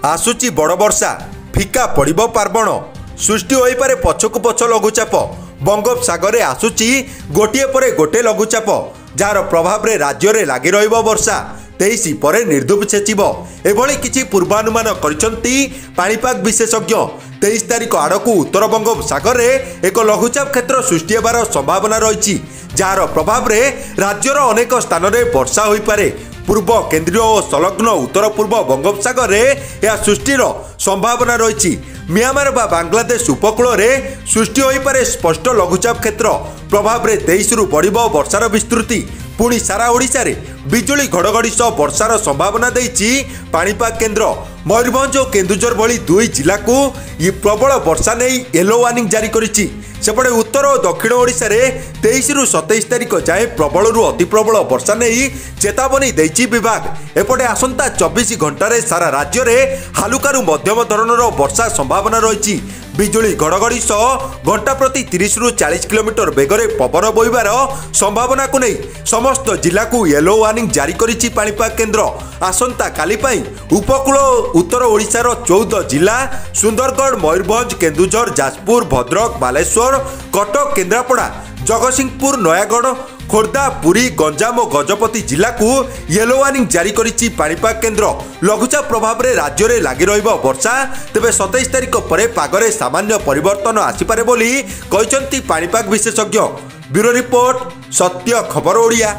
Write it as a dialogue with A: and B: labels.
A: आसुची बड़ वर्षा फिका पड़िबो पार्वण सृष्टि होई पारे पछकु पछ लघुचाप बंगोपसागर में आसुची गोटे पर गोटे लघुचाप जार प्रभाव रे राज्य रे लागी रहिबो वर्षा 23 पर निर्धूप छेचिबो एभली किछि पूर्वानुमान करिसंती पाणीपाग विशेषज्ञ 23 तारिख आड़कू उत्तर बंगोपसागर में एक लघुचाप क्षेत्र सृष्टि होबार संभावना रही जार प्रभाव रे राज्यर अनेक स्थान में वर्षा होई पारे पूर्व केंद्रीय और संलग्न उत्तर पूर्व बंगोपसागर में यह सृष्टिर संभावना रही म्यांमार बा बांग्लादेश उपकूल में सृष्टि होई पारे स्पष्ट लघुचाप क्षेत्र प्रभाव में 23 रु बढ़िबो वर्षार विस्तृति पुणी सारा ओडिशा रे बिजुली घड़घड़ी सह वर्षार संभावना देइछि पाणीपाग केन्द्र मयूरभंज और केन्दुझर भली दुई जिला को ये प्रबल वर्षा नहीं येलो वार्निंग जारी करिछि सेपटे उत्तर और दक्षिण ओडिशा रे 23 रु 27 तारिख जाए प्रबल रु अति प्रबल वर्षा नहीं चेतावनी देइछि विभाग एपटे आसंता 24 घंटे सारा राज्य में हालुकारु मध्यम धरणर वर्षा संभावना रही बिजुली घड़घड़ी सह घंटा प्रति 30 रु 40 किलोमीटर बेगरे पवन बोइबार संभावना को नहीं समस्त जिला को येलो वार्निंग जारी करिछि पाणीपाग केन्द्र आसंता काली पई उपकूल उत्तर ओडिशार 14 जिला सुंदरगढ़ मयूरभंज केन्दुझर जाजपुर भद्रक बालेश्वर कटक केन्द्रापड़ा जगतसिंहपुर नयागढ़ खोर्धा पुरी गंजाम और गजपति जिला को येलो वार्निंग जारी करिछि पाणीपाग केन्द्र लघुचाप प्रभाव में राज्य में लागी रहिबो वर्षा तेबे 27 तारिख पर पागरे सामान्य परिवर्तन आसीपारे बोली कहिसंती पाणीपाग विशेषज्ञ ब्यूरो रिपोर्ट सत्य खबर ओडिया।